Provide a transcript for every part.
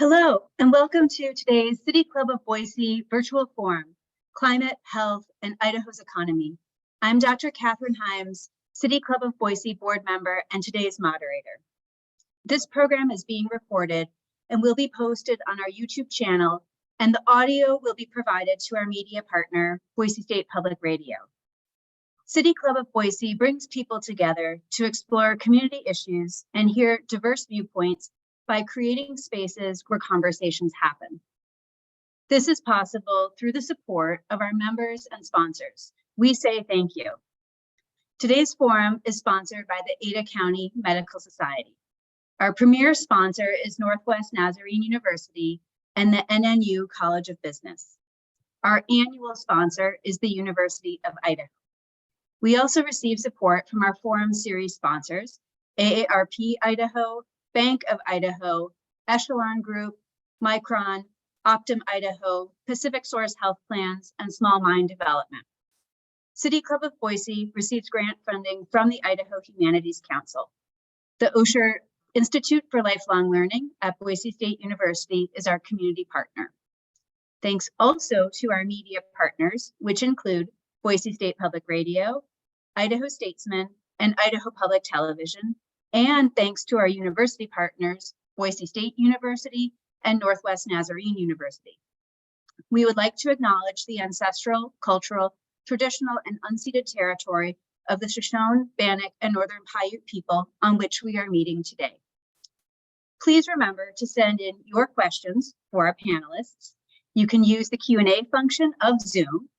Hello, and welcome to today's City Club of Boise virtual forum, Climate, Health, and Idaho's Economy. I'm Dr. Catherine Himes, City Club of Boise board member and today's moderator. This program is being recorded and will be posted on our YouTube channel, and the audio will be provided to our media partner, Boise State Public Radio. City Club of Boise brings people together to explore community issues and hear diverse viewpoints by creating spaces where conversations happen. This is possible through the support of our members and sponsors. We say thank you. Today's forum is sponsored by the Ada County Medical Society. Our premier sponsor is Northwest Nazarene University and the NNU College of Business. Our annual sponsor is the University of Idaho. We also receive support from our forum series sponsors, AARP Idaho, Bank of Idaho, Echelon Group, Micron, Optum Idaho, Pacific Source Health Plans, and Small Mine Development. City Club of Boise receives grant funding from the Idaho Humanities Council. The Osher Institute for Lifelong Learning at Boise State University is our community partner. Thanks also to our media partners, which include Boise State Public Radio, Idaho Statesman, and Idaho Public Television, and thanks to our university partners, Boise State University and Northwest Nazarene University. We would like to acknowledge the ancestral, cultural, traditional, and unceded territory of the Shoshone, Bannock, and Northern Paiute people on which we are meeting today. Please remember to send in your questions for our panelists. You can use the Q&A function of Zoom,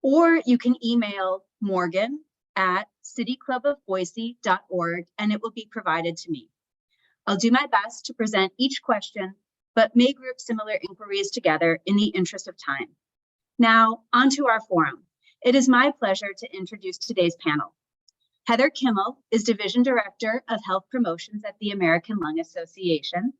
or you can email morgan@cityclubofboise.org and it will be provided to me. I'll do my best to present each question, but may group similar inquiries together in the interest of time. Now, onto our forum. It is my pleasure to introduce today's panel. Heather Kimmel is Division Director of Health Promotions at the American Lung Association.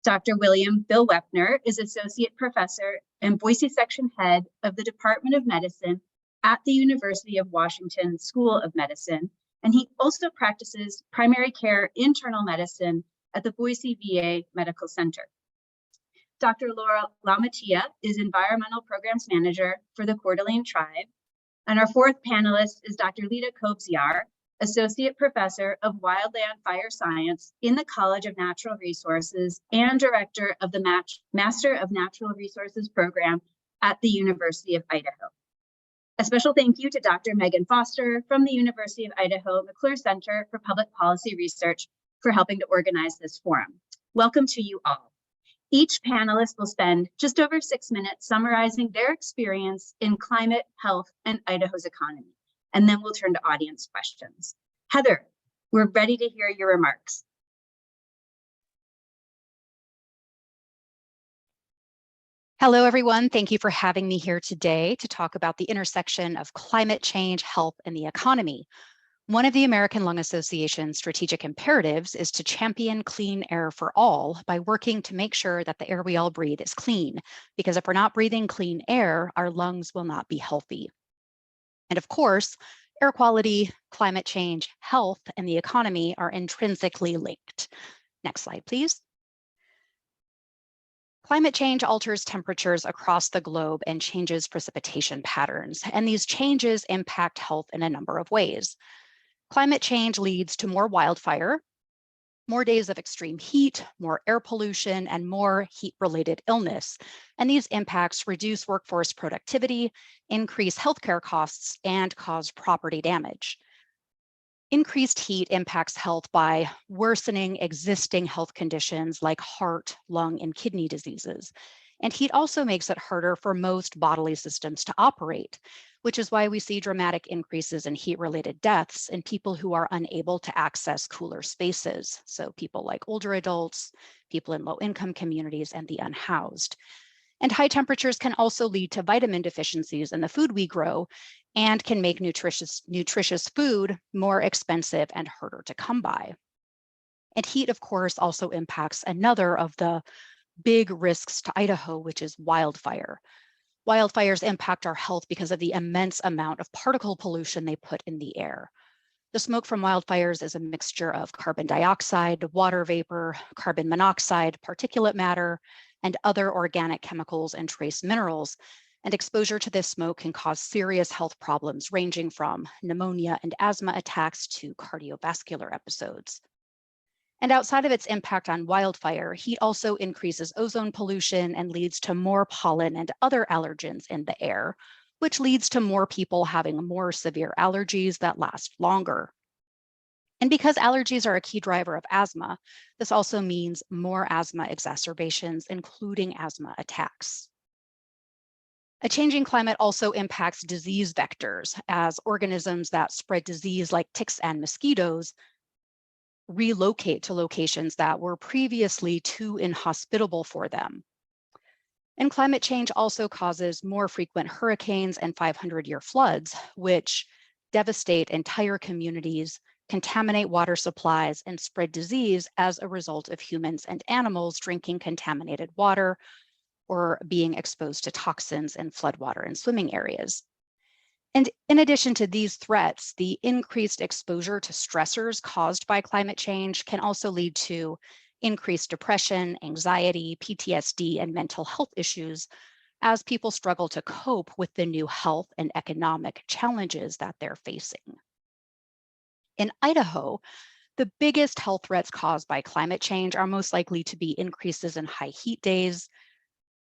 Dr. William Bill Weppner is Associate Professor and Boise Section Head of the Department of Medicine at the University of Washington School of Medicine, and he also practices primary care internal medicine at the Boise VA Medical Center. Dr. Laura Laumatia is Environmental Programs Manager for the Coeur d'Alene Tribe, and our fourth panelist is Dr. Lita Kobziar, Associate Professor of Wildland Fire Science in the College of Natural Resources and Director of the Master of Natural Resources program at the University of Idaho. A special thank you to Dr. Megan Foster from the University of Idaho McClure Center for Public Policy Research for helping to organize this forum. Welcome to you all. Each panelist will spend just over 6 minutes summarizing their experience in climate, health, and Idaho's economy, and then we'll turn to audience questions. Heather, we're ready to hear your remarks. Hello, everyone. Thank you for having me here today to talk about the intersection of climate change, health, and the economy. One of the American Lung Association's strategic imperatives is to champion clean air for all by working to make sure that the air we all breathe is clean, because if we're not breathing clean air, our lungs will not be healthy. And of course, air quality, climate change, health, and the economy are intrinsically linked. Next slide, please. Climate change alters temperatures across the globe and changes precipitation patterns, and these changes impact health in a number of ways. Climate change leads to more wildfire, more days of extreme heat, more air pollution, and more heat-related illness. And these impacts reduce workforce productivity, increase healthcare costs, and cause property damage. Increased heat impacts health by worsening existing health conditions like heart, lung, and kidney diseases. And heat also makes it harder for most bodily systems to operate, which is why we see dramatic increases in heat-related deaths in people who are unable to access cooler spaces. So people like older adults, people in low-income communities, and the unhoused. And high temperatures can also lead to vitamin deficiencies in the food we grow and can make nutritious food more expensive and harder to come by. And heat, of course, also impacts another of the big risks to Idaho, which is wildfire. Wildfires impact our health because of the immense amount of particle pollution they put in the air. The smoke from wildfires is a mixture of carbon dioxide, water vapor, carbon monoxide, particulate matter, and other organic chemicals and trace minerals. And exposure to this smoke can cause serious health problems ranging from pneumonia and asthma attacks to cardiovascular episodes. And outside of its impact on wildfire, heat also increases ozone pollution and leads to more pollen and other allergens in the air, which leads to more people having more severe allergies that last longer. And because allergies are a key driver of asthma, this also means more asthma exacerbations, including asthma attacks. A changing climate also impacts disease vectors, as organisms that spread disease like ticks and mosquitoes relocate to locations that were previously too inhospitable for them. And climate change also causes more frequent hurricanes and 500-year floods, which devastate entire communities, contaminate water supplies, and spread disease as a result of humans and animals drinking contaminated water or being exposed to toxins in floodwater and swimming areas. And in addition to these threats, the increased exposure to stressors caused by climate change can also lead to increased depression, anxiety, PTSD, and mental health issues as people struggle to cope with the new health and economic challenges that they're facing. In Idaho, the biggest health threats caused by climate change are most likely to be increases in high heat days,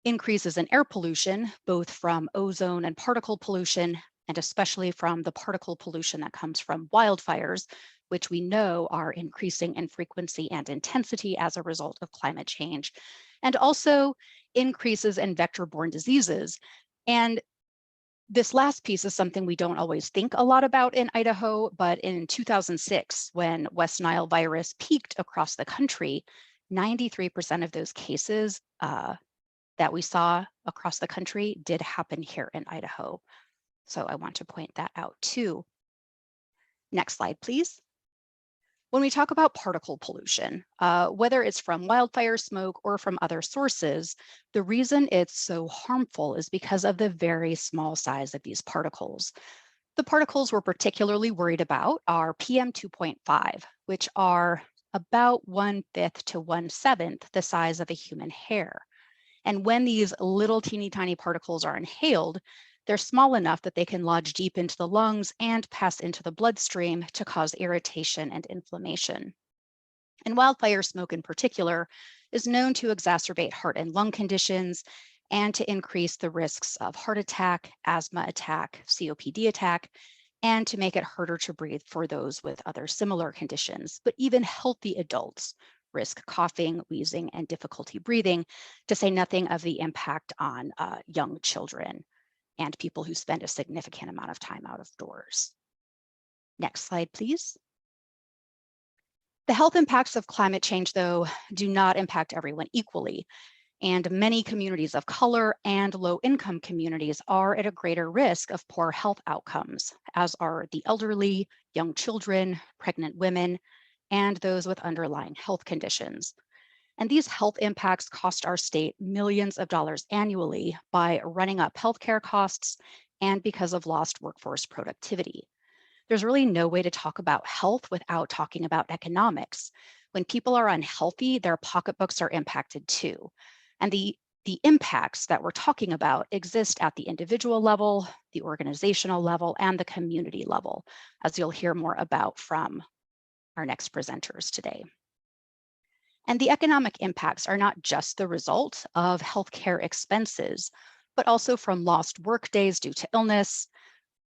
increases in air pollution, both from ozone and particle pollution, and especially from the particle pollution that comes from wildfires, which we know are increasing in frequency and intensity as a result of climate change, and also increases in vector-borne diseases. And this last piece is something we don't always think a lot about in Idaho, but in 2006, when West Nile virus peaked across the country, 93% of those cases that we saw across the country did happen here in Idaho. So I want to point that out too. Next slide, please. When we talk about particle pollution, whether it's from wildfire smoke or from other sources, the reason it's so harmful is because of the very small size of these particles. The particles we're particularly worried about are PM 2.5, which are about 1/5 to 1/7 the size of a human hair. And when these little teeny tiny particles are inhaled, they're small enough that they can lodge deep into the lungs and pass into the bloodstream to cause irritation and inflammation. And wildfire smoke in particular is known to exacerbate heart and lung conditions and to increase the risks of heart attack, asthma attack, COPD attack, and to make it harder to breathe for those with other similar conditions. But even healthy adults risk coughing, wheezing, and difficulty breathing, to say nothing of the impact on young children and people who spend a significant amount of time out of doors. Next slide, please. The health impacts of climate change, though, do not impact everyone equally. And many communities of color and low-income communities are at a greater risk of poor health outcomes, as are the elderly, young children, pregnant women, and those with underlying health conditions. And these health impacts cost our state millions of dollars annually by running up healthcare costs and because of lost workforce productivity. There's really no way to talk about health without talking about economics. When people are unhealthy, their pocketbooks are impacted too. And the impacts that we're talking about exist at the individual level, the organizational level, and the community level, as you'll hear more about from our next presenters today. And the economic impacts are not just the result of healthcare expenses, but also from lost work days due to illness,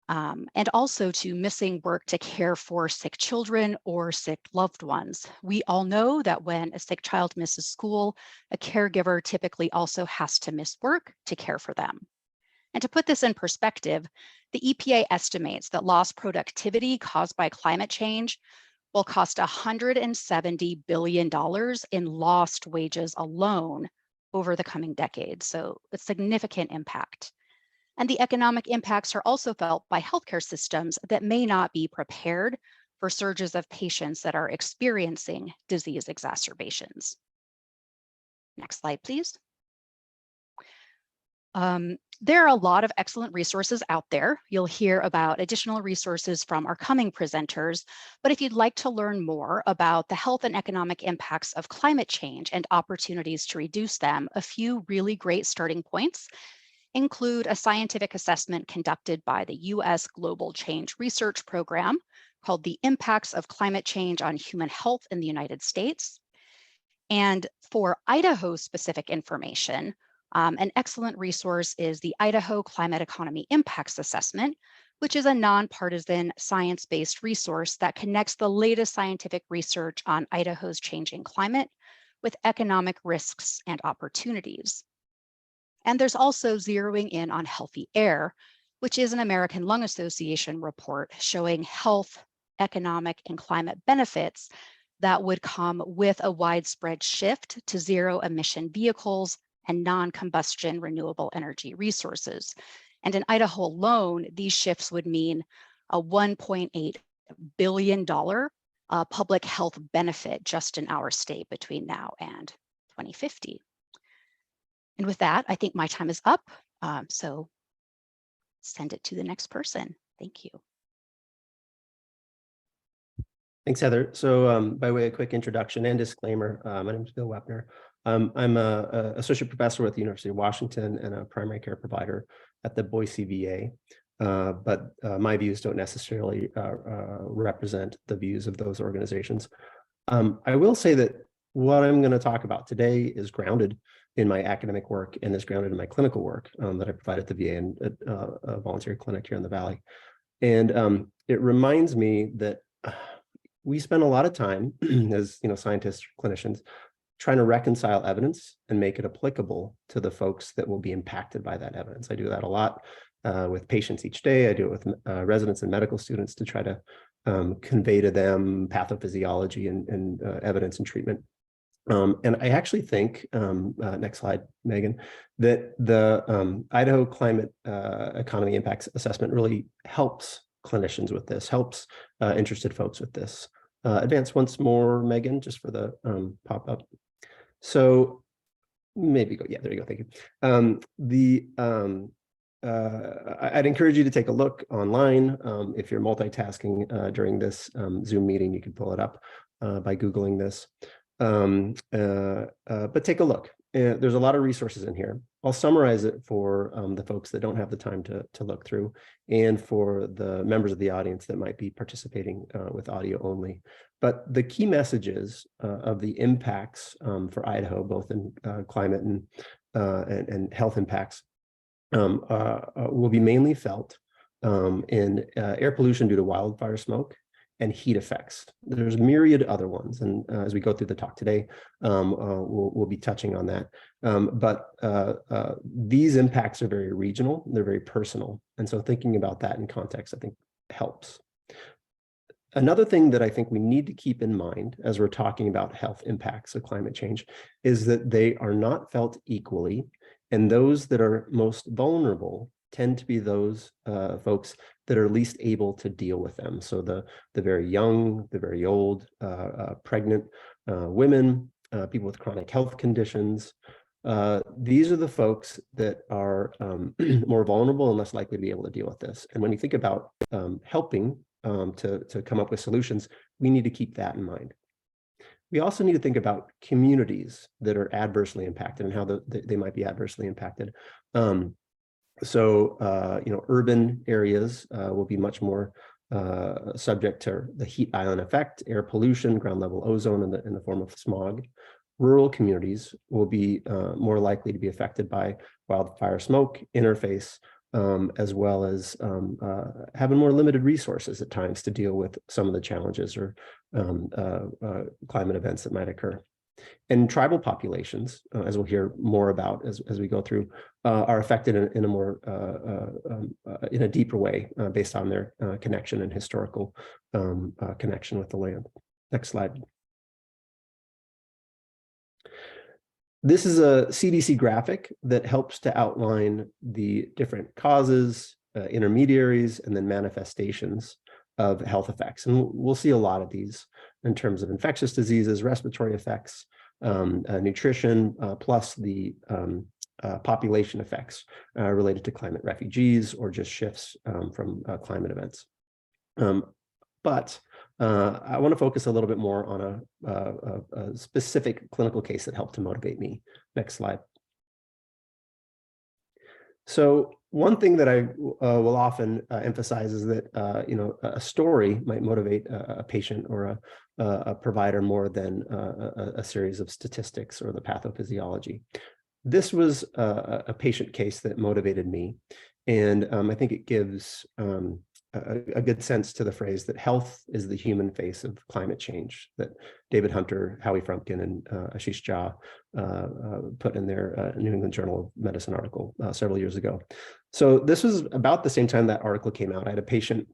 and also to missing work to care for sick children or sick loved ones. We all know that when a sick child misses school, a caregiver typically also has to miss work to care for them. And to put this in perspective, the EPA estimates that lost productivity caused by climate change will cost $170 billion in lost wages alone over the coming decades. So a significant impact. And the economic impacts are also felt by healthcare systems that may not be prepared for surges of patients that are experiencing disease exacerbations. Next slide, please. There are a lot of excellent resources out there. You'll hear about additional resources from our coming presenters, but if you'd like to learn more about the health and economic impacts of climate change and opportunities to reduce them, a few really great starting points include a scientific assessment conducted by the U.S. Global Change Research Program called The Impacts of Climate Change on Human Health in the United States. And for Idaho specific information, an excellent resource is the Idaho Climate Economy Impacts Assessment, which is a nonpartisan science-based resource that connects the latest scientific research on Idaho's changing climate with economic risks and opportunities. And there's also Zeroing In on Healthy Air, which is an American Lung Association report showing health, economic, and climate benefits that would come with a widespread shift to zero emission vehicles and non-combustion renewable energy resources. And in Idaho alone, these shifts would mean a $1.8 billion public health benefit just in our state between now and 2050. And with that, I think my time is up. So send it to the next person. Thank you. Thanks, Heather. So by way of quick introduction and disclaimer, my name is Bill Weppner. I'm an associate professor at the University of Washington and a primary care provider at the Boise VA. But my views don't necessarily represent the views of those organizations. I will say that what I'm going to talk about today is grounded in my academic work and is grounded in my clinical work that I provide at the VA and at a volunteer clinic here in the Valley. And it reminds me that we spend a lot of time as scientists, clinicians, trying to reconcile evidence and make it applicable to the folks that will be impacted by that evidence. I do that a lot with patients each day. I do it with residents and medical students to try to convey to them pathophysiology and evidence and treatment. And I actually think, next slide, Megan, that the Idaho Climate Economy Impacts Assessment really helps clinicians with this, helps interested folks with this. Advance once more, Megan, just for the pop-up. So maybe go, yeah, there you go, thank you. I'd encourage you to take a look online. If you're multitasking during this Zoom meeting, you can pull it up by Googling this. But take a look. There's a lot of resources in here. I'll summarize it for the folks that don't have the time to look through, and for the members of the audience that might be participating with audio only. But the key messages of the impacts for Idaho, both in climate and health impacts, will be mainly felt in air pollution due to wildfire smoke and heat effects. There's myriad other ones, and as we go through the talk today, we'll be touching on that. But these impacts are very regional, they're very personal, and so thinking about that in context, I think, helps. Another thing that I think we need to keep in mind as we're talking about health impacts of climate change is that they are not felt equally, and those that are most vulnerable tend to be those folks that are least able to deal with them. So the very young, the very old, pregnant women, people with chronic health conditions. These are the folks that are more vulnerable and less likely to be able to deal with this. And when you think about helping to come up with solutions, we need to keep that in mind. We also need to think about communities that are adversely impacted and how they might be adversely impacted. So, urban areas will be much more subject to the heat island effect, air pollution, ground level ozone in the form of smog. Rural communities will be more likely to be affected by wildfire smoke, interface, as well as having more limited resources at times to deal with some of the challenges or climate events that might occur. And tribal populations, as we'll hear more about as we go through, are affected in a more in a deeper way based on their connection and historical connection with the land. Next slide. This is a CDC graphic that helps to outline the different causes, intermediaries, and then manifestations of health effects. And we'll see a lot of these in terms of infectious diseases, respiratory effects, nutrition, plus the population effects related to climate refugees or just shifts from climate events. But I want to focus a little bit more on a specific clinical case that helped to motivate me. Next slide. So one thing that I will often emphasize is that a story might motivate a patient or a provider more than a series of statistics or the pathophysiology. This was a patient case that motivated me, and I think it gives a good sense to the phrase that health is the human face of climate change that David Hunter, Howie Frumpkin, and Ashish Jha put in their New England Journal of Medicine article several years ago. So this was about the same time that article came out. I had a patient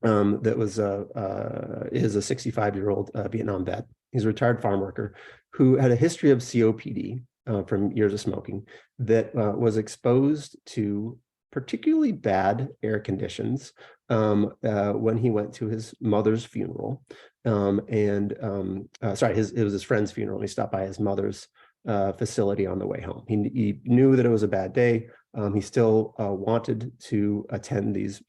that was is a 65-year-old Vietnam vet. He's a retired farm worker who had a history of COPD from years of smoking that was exposed to particularly bad air conditions when he went to his mother's funeral. It was his friend's funeral. And he stopped by his mother's facility on the way home. He knew that it was a bad day. He still wanted to attend these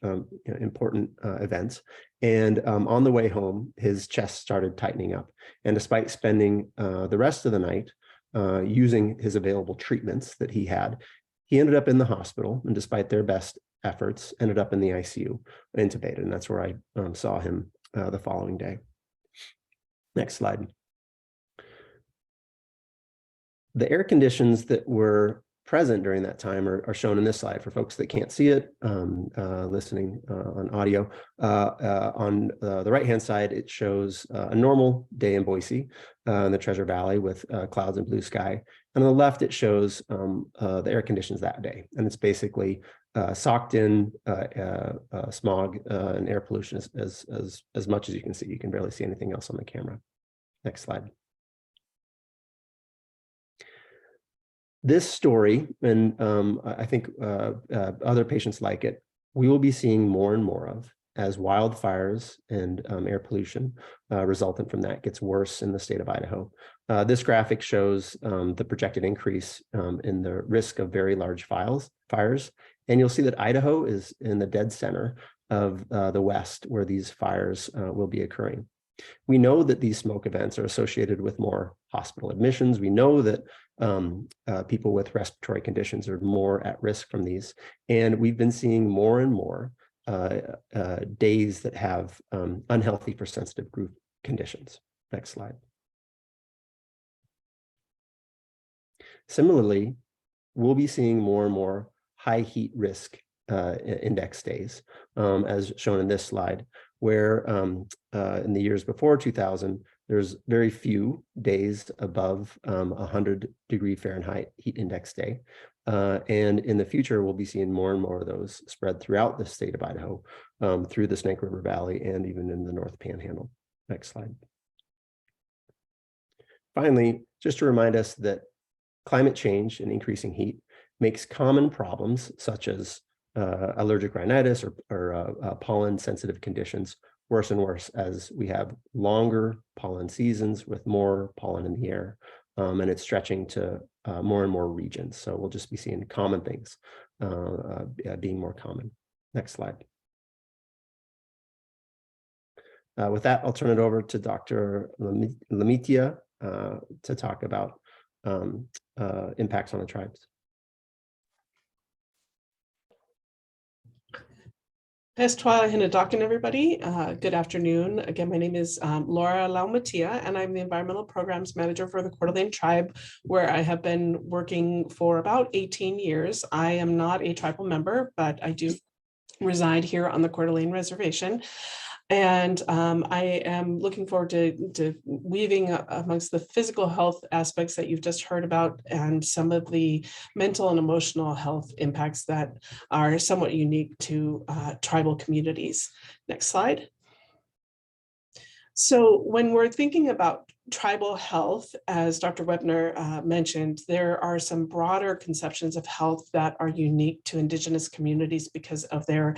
important events. And on the way home, his chest started tightening up. And despite spending the rest of the night using his available treatments that he had, he ended up in the hospital, and despite their best efforts, ended up in the ICU, intubated. And that's where I saw him the following day. Next slide. The air conditions that were present during that time are shown in this slide for folks that can't see it, listening on audio. On the right-hand side, it shows a normal day in Boise in the Treasure Valley with clouds and blue sky. And on the left, it shows the air conditions that day. And it's basically socked in smog and air pollution as much as you can see. You can barely see anything else on the camera. Next slide. This story, and I think other patients like it, we will be seeing more and more of as wildfires and air pollution resultant from that gets worse in the state of Idaho. This graphic shows the projected increase in the risk of very large fires. And you'll see that Idaho is in the dead center of the West where these fires will be occurring. We know that these smoke events are associated with more hospital admissions. We know that people with respiratory conditions are more at risk from these. And we've been seeing more and more days that have unhealthy for sensitive group conditions. Next slide. Similarly, we'll be seeing more and more high heat risk index days, as shown in this slide, where in the years before 2000, there's very few days above 100-degree Fahrenheit heat index day. And in the future, we'll be seeing more and more of those spread throughout the state of Idaho, through the Snake River Valley and even in the North Panhandle. Next slide. Finally, just to remind us that climate change and increasing heat makes common problems such as allergic rhinitis or pollen-sensitive conditions worse and worse as we have longer pollen seasons with more pollen in the air, and it's stretching to more and more regions. So we'll just be seeing common things being more common. Next slide. With that, I'll turn it over to Dr. Laumatia to talk about impacts on the tribes. Pestwa Hinadokin, everybody. Good afternoon. Again, my name is Laura Laumatia, and I'm the Environmental Programs Manager for the Coeur d'Alene Tribe, where I have been working for about 18 years. I am not a tribal member, but I do reside here on the Coeur d'Alene Reservation. And I am looking forward to weaving amongst the physical health aspects that you've just heard about and some of the mental and emotional health impacts that are somewhat unique to tribal communities. Next slide. So when we're thinking about tribal health, as Dr. Weppner mentioned, there are some broader conceptions of health that are unique to Indigenous communities because of their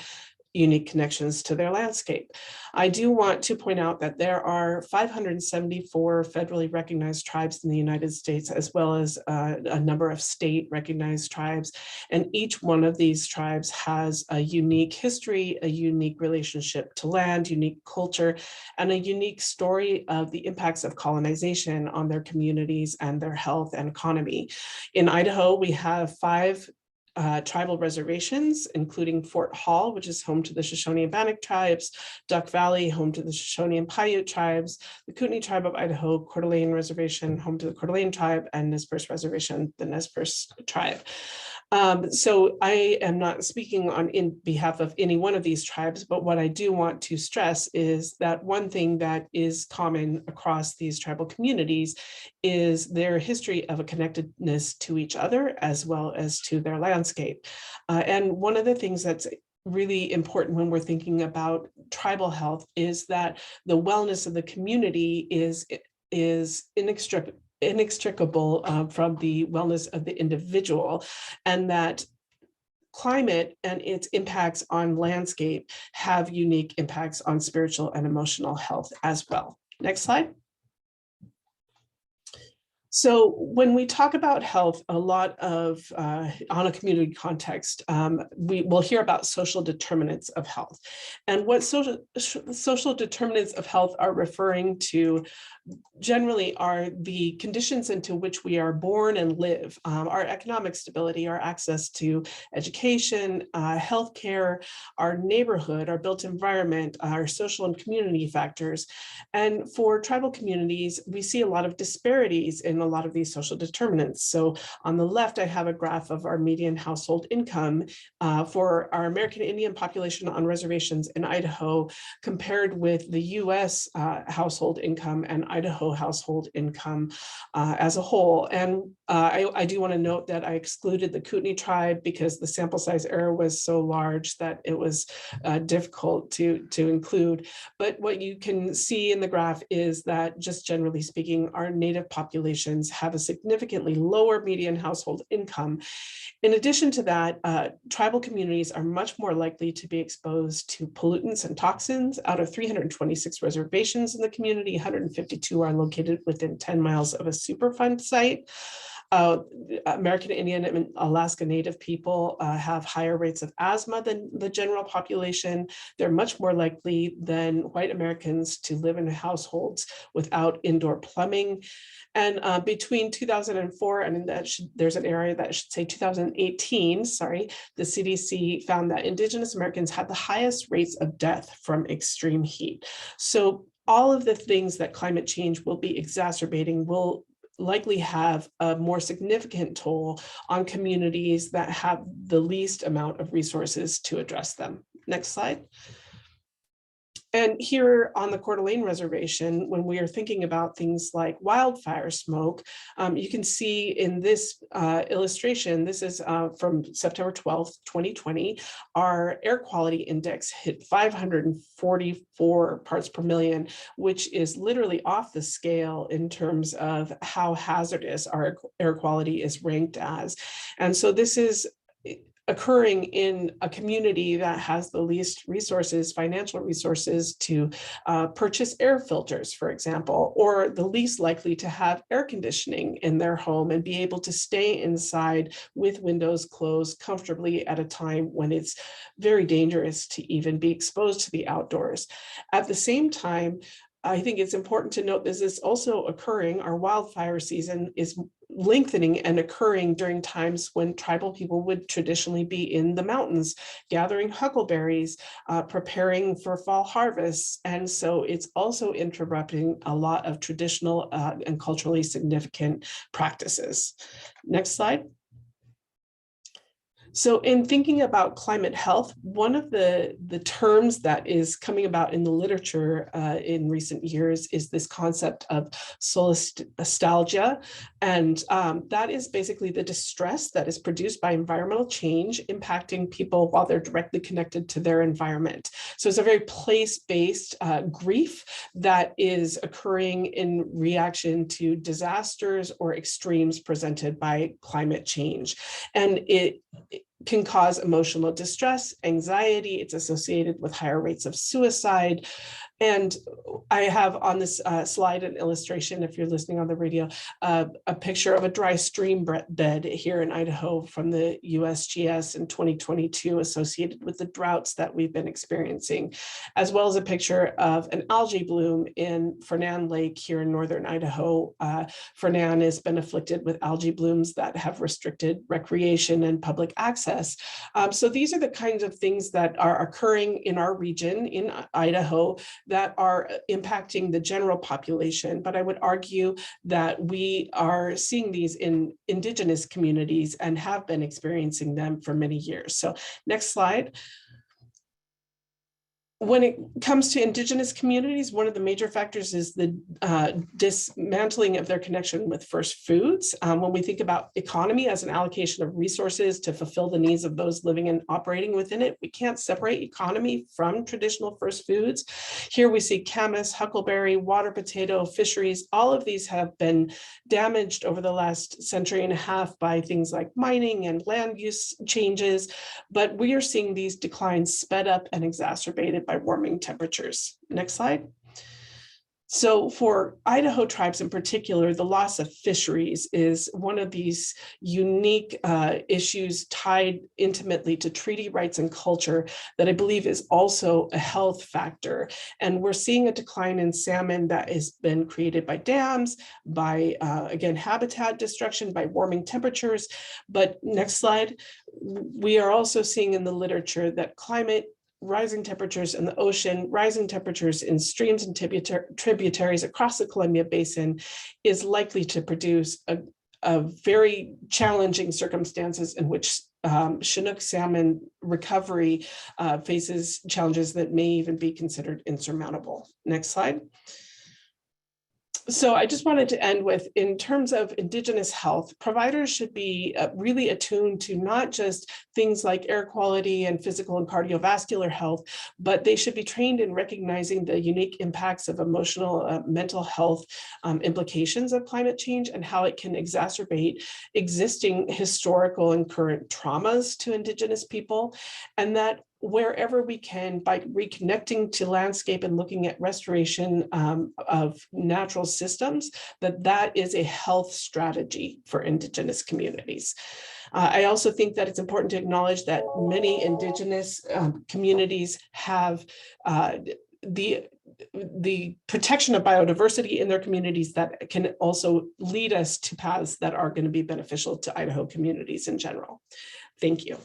unique connections to their landscape. I do want to point out that there are 574 federally recognized tribes in the United States, as well as a number of state recognized tribes. And each one of these tribes has a unique history, a unique relationship to land, unique culture, and a unique story of the impacts of colonization on their communities and their health and economy. In Idaho, we have 5 tribal reservations, including Fort Hall, which is home to the Shoshone and Bannock tribes, Duck Valley, home to the Shoshone and Paiute tribes, the Kootenai tribe of Idaho, Coeur d'Alene Reservation, home to the Coeur d'Alene tribe, and Nez Perce Reservation, the Nez Perce tribe. So I am not speaking in behalf of any one of these tribes, but what I do want to stress is that one thing that is common across these tribal communities is their history of a connectedness to each other as well as to their landscape. And one of the things that's really important when we're thinking about tribal health is that the wellness of the community is inextricable from the wellness of the individual, and that climate and its impacts on landscape have unique impacts on spiritual and emotional health as well. Next slide. So when we talk about health, a lot of, on a community context, we will hear about social determinants of health. And what social determinants of health are referring to generally are the conditions into which we are born and live, our economic stability, our access to education, healthcare, our neighborhood, our built environment, our social and community factors. And for tribal communities, we see a lot of disparities in a lot of these social determinants. So on the left, I have a graph of our median household income for our American Indian population on reservations in Idaho compared with the US household income and Idaho household income as a whole. And I do want to note that I excluded the Kootenai tribe because the sample size error was so large that it was difficult to include. But what you can see in the graph is that just generally speaking, our native populations have a significantly lower median household income. In addition to that, tribal communities are much more likely to be exposed to pollutants and toxins. Out of 326 reservations in the community, 152 are located within 10 miles of a Superfund site. American Indian and Alaska Native people have higher rates of asthma than the general population. They're much more likely than white Americans to live in households without indoor plumbing. And between 2004 and there's an area that should say 2018, sorry, the CDC found that Indigenous Americans had the highest rates of death from extreme heat. So all of the things that climate change will be exacerbating will likely have a more significant toll on communities that have the least amount of resources to address them. Next slide. And here on the Coeur d'Alene Reservation, when we are thinking about things like wildfire smoke, you can see in this illustration, this is from September 12th, 2020, our air quality index hit 544 parts per million, which is literally off the scale in terms of how hazardous our air quality is ranked as. And so this is occurring in a community that has the least resources, financial resources to purchase air filters, for example, or the least likely to have air conditioning in their home and be able to stay inside with windows closed comfortably at a time when it's very dangerous to even be exposed to the outdoors. At the same time, I think it's important to note this is also occurring. Our wildfire season is lengthening and occurring during times when tribal people would traditionally be in the mountains, gathering huckleberries, preparing for fall harvests. And so it's also interrupting a lot of traditional and culturally significant practices. Next slide. So in thinking about climate health, one of the terms that is coming about in the literature in recent years is this concept of solastalgia. And that is basically the distress that is produced by environmental change impacting people while they're directly connected to their environment. So it's a very place-based grief that is occurring in reaction to disasters or extremes presented by climate change. And can cause emotional distress, anxiety. It's associated with higher rates of suicide. And I have on this slide an illustration, if you're listening on the radio, a picture of a dry stream bed here in Idaho from the USGS in 2022 associated with the droughts that we've been experiencing, as well as a picture of an algae bloom in Fernan Lake here in northern Idaho. Fernan has been afflicted with algae blooms that have restricted recreation and public access. So these are the kinds of things that are occurring in our region in Idaho that are impacting the general population. But I would argue that we are seeing these in Indigenous communities and have been experiencing them for many years. So next slide. When it comes to Indigenous communities, one of the major factors is the dismantling of their connection with first foods. When we think about economy as an allocation of resources to fulfill the needs of those living and operating within it, we can't separate economy from traditional first foods. Here we see camas, huckleberry, water potato, fisheries. All of these have been damaged over the last century and a half by things like mining and land use changes, but we are seeing these declines sped up and exacerbated by warming temperatures. Next slide. So for Idaho tribes in particular, the loss of fisheries is one of these unique issues tied intimately to treaty rights and culture that I believe is also a health factor. And we're seeing a decline in salmon that has been created by dams, by, again, habitat destruction, by warming temperatures. But next slide, we are also seeing in the literature that climate, rising temperatures in the ocean, rising temperatures in streams and tributaries across the Columbia Basin is likely to produce a very challenging circumstances in which Chinook salmon recovery faces challenges that may even be considered insurmountable. Next slide. So I just wanted to end with, in terms of Indigenous health, providers should be really attuned to not just things like air quality and physical and cardiovascular health, but they should be trained in recognizing the unique impacts of emotional, mental health implications of climate change and how it can exacerbate existing historical and current traumas to Indigenous people, and that wherever we can, by reconnecting to landscape and looking at restoration of natural systems, that is a health strategy for Indigenous communities. I also think that it's important to acknowledge that many Indigenous communities have the protection of biodiversity in their communities that can also lead us to paths that are going to be beneficial to Idaho communities in general. Thank you.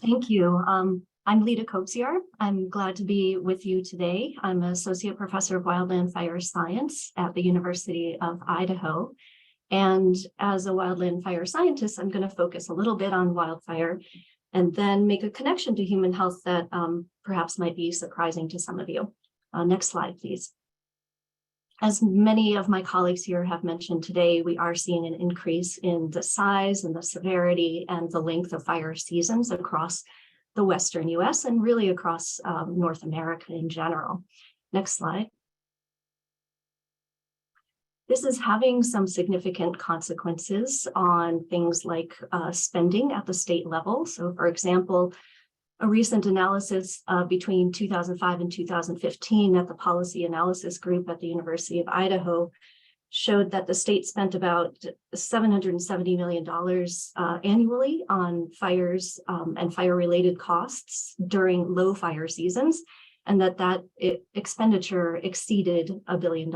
Thank you. I'm Lita Coetzee. I'm glad to be with you today. I'm an associate professor of wildland fire science at the University of Idaho. And as a wildland fire scientist, I'm going to focus a little bit on wildfire and then make a connection to human health that perhaps might be surprising to some of you. Next slide, please. As many of my colleagues here have mentioned today, we are seeing an increase in the size and the severity and the length of fire seasons across the Western US and really across North America in general. Next slide. This is having some significant consequences on things like spending at the state level. So for example, a recent analysis between 2005 and 2015 at the Policy Analysis Group at the University of Idaho showed that the state spent about $770 million annually on fires and fire-related costs during low fire seasons, and that expenditure exceeded $1 billion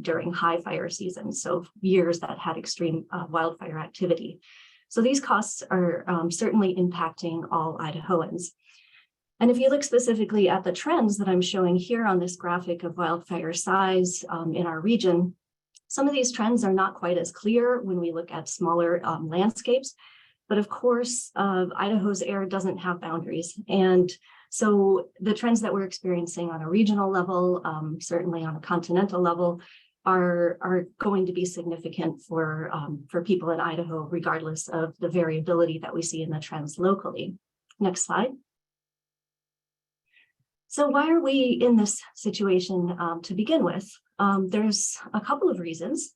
during high fire seasons, so years that had extreme wildfire activity. So these costs are certainly impacting all Idahoans. And if you look specifically at the trends that I'm showing here on this graphic of wildfire size in our region, some of these trends are not quite as clear when we look at smaller landscapes. But of course, Idaho's air doesn't have boundaries. And so the trends that we're experiencing on a regional level, certainly on a continental level, are going to be significant for people in Idaho, regardless of the variability that we see in the trends locally. Next slide. So why are we in this situation to begin with? There's a couple of reasons.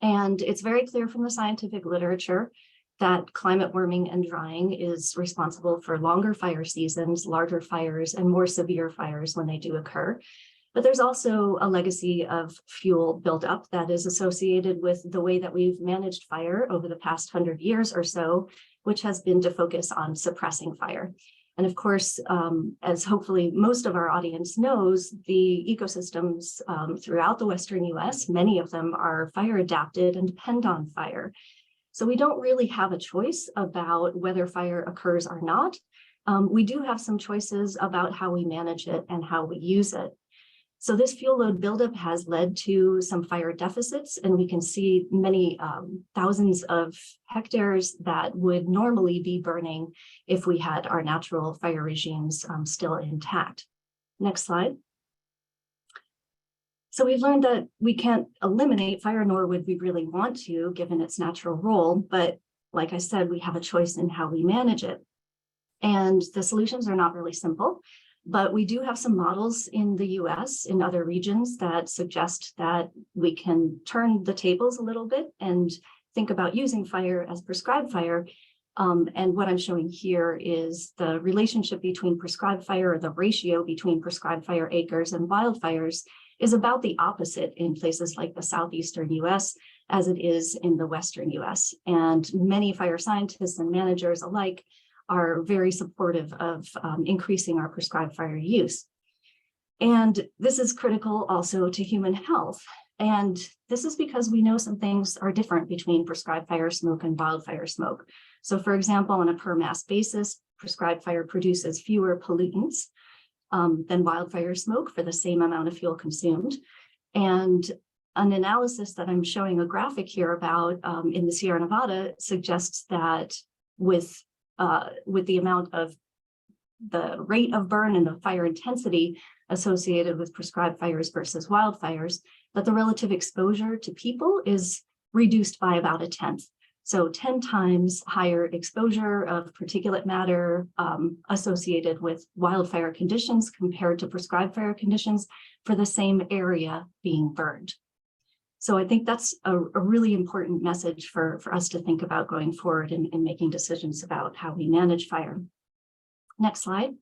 And it's very clear from the scientific literature that climate warming and drying is responsible for longer fire seasons, larger fires, and more severe fires when they do occur. But there's also a legacy of fuel buildup that is associated with the way that we've managed fire over the past 100 years or so, which has been to focus on suppressing fire. And of course, as hopefully most of our audience knows, the ecosystems throughout the Western US, many of them are fire adapted and depend on fire. So we don't really have a choice about whether fire occurs or not. We do have some choices about how we manage it and how we use it. So this fuel load buildup has led to some fire deficits, and we can see many thousands of hectares that would normally be burning if we had our natural fire regimes still intact. Next slide. So we've learned that we can't eliminate fire, nor would we really want to, given its natural role. But like I said, we have a choice in how we manage it. And the solutions are not really simple. But we do have some models in the US, in other regions, that suggest that we can turn the tables a little bit and think about using fire as prescribed fire. And what I'm showing here is the relationship between prescribed fire, or the ratio between prescribed fire acres and wildfires, is about the opposite in places like the southeastern US as it is in the western US. And many fire scientists and managers alike are very supportive of increasing our prescribed fire use. And this is critical also to human health. And this is because we know some things are different between prescribed fire smoke and wildfire smoke. So for example, on a per mass basis, prescribed fire produces fewer pollutants than wildfire smoke for the same amount of fuel consumed. And an analysis that I'm showing a graphic here about in the Sierra Nevada suggests that with the amount of the rate of burn and the fire intensity associated with prescribed fires versus wildfires, that the relative exposure to people is reduced by about 1/10. So 10 times higher exposure of particulate matter associated with wildfire conditions compared to prescribed fire conditions for the same area being burned. So I think that's a really important message for us to think about going forward in making decisions about how we manage fire. Next slide.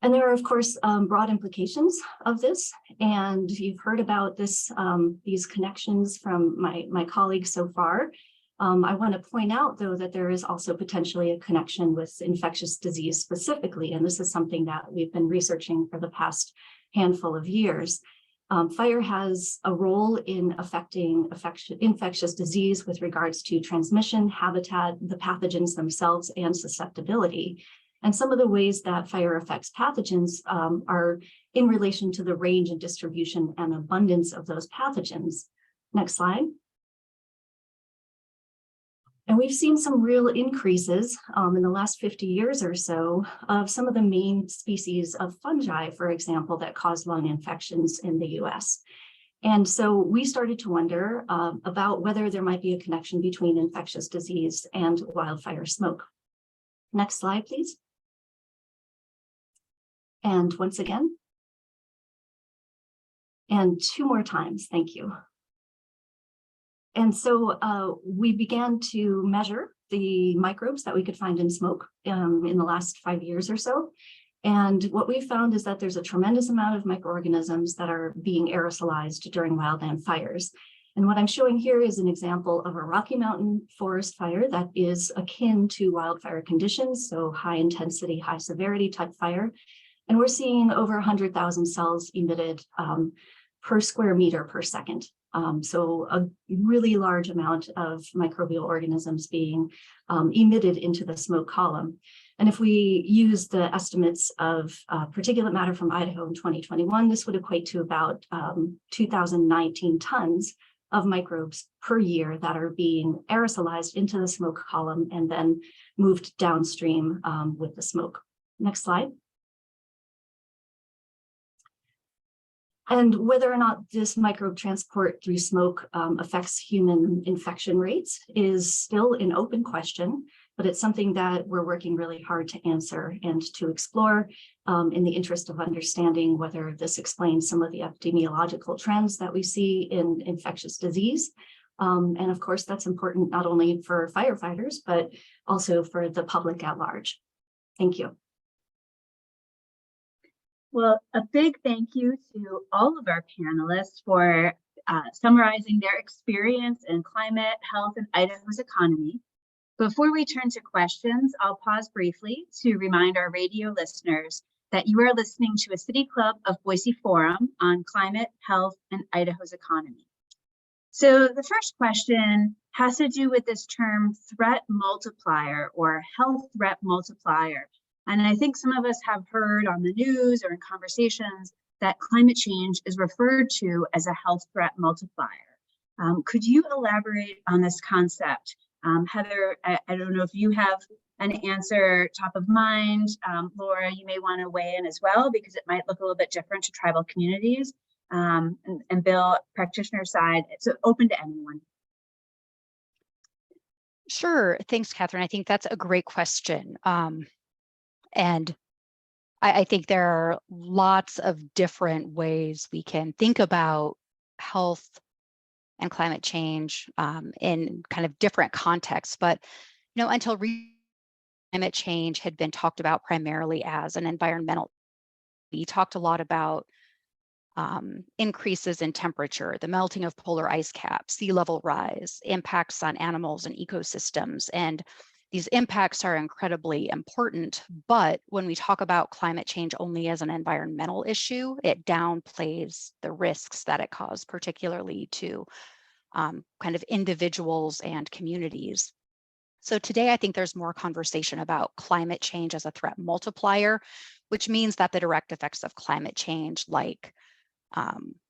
And there are, of course, broad implications of this. And you've heard about this, these connections from my colleagues so far. I want to point out, though, that there is also potentially a connection with infectious disease specifically. And this is something that we've been researching for the past handful of years. Fire has a role in affecting infectious disease with regards to transmission, habitat, the pathogens themselves, and susceptibility. And some of the ways that fire affects pathogens are in relation to the range and distribution and abundance of those pathogens. Next slide. And we've seen some real increases in the last 50 years or so of some of the main species of fungi, for example, that cause lung infections in the US. And so we started to wonder about whether there might be a connection between infectious disease and wildfire smoke. Next slide, please. And once again. And 2 more times, thank you. And so we began to measure the microbes that we could find in smoke in the last 5 years or so. And what we found is that there's a tremendous amount of microorganisms that are being aerosolized during wildland fires. And what I'm showing here is an example of a Rocky Mountain forest fire that is akin to wildfire conditions, so high intensity, high severity type fire. And we're seeing over 100,000 cells emitted per square meter per second. So a really large amount of microbial organisms being emitted into the smoke column. And if we use the estimates of particulate matter from Idaho in 2021, this would equate to about 2019 tons of microbes per year that are being aerosolized into the smoke column and then moved downstream with the smoke. Next slide. And whether or not this microbe transport through smoke affects human infection rates is still an open question. but it's something that we're working really hard to answer and to explore in the interest of understanding whether this explains some of the epidemiological trends that we see in infectious disease. And of course, that's important not only for firefighters, but also for the public at large. Thank you. Well, a big thank you to all of our panelists for summarizing their experience in climate, health, and Idaho's economy. Before we turn to questions, I'll pause briefly to remind our radio listeners that you are listening to a City Club of Boise forum on climate, health, and Idaho's economy. So the first question has to do with this term threat multiplier or health threat multiplier. And I think some of us have heard on the news or in conversations that climate change is referred to as a health threat multiplier. Could you elaborate on this concept? Heather, I don't know if you have an answer top of mind. Laura, you may want to weigh in as well, because it might look a little bit different to tribal communities. And Bill, practitioner side, it's open to anyone. Sure. Thanks, Catherine. I think that's a great question. And I think there are lots of different ways we can think about health and climate change in kind of different contexts. But, you know, until climate change had been talked about primarily as an environmental, we talked a lot about increases in temperature, the melting of polar ice caps, sea level rise, impacts on animals and ecosystems. And these impacts are incredibly important, but when we talk about climate change only as an environmental issue, it downplays the risks that it caused, particularly to kind of individuals and communities. So today, I think there's more conversation about climate change as a threat multiplier, which means that the direct effects of climate change, like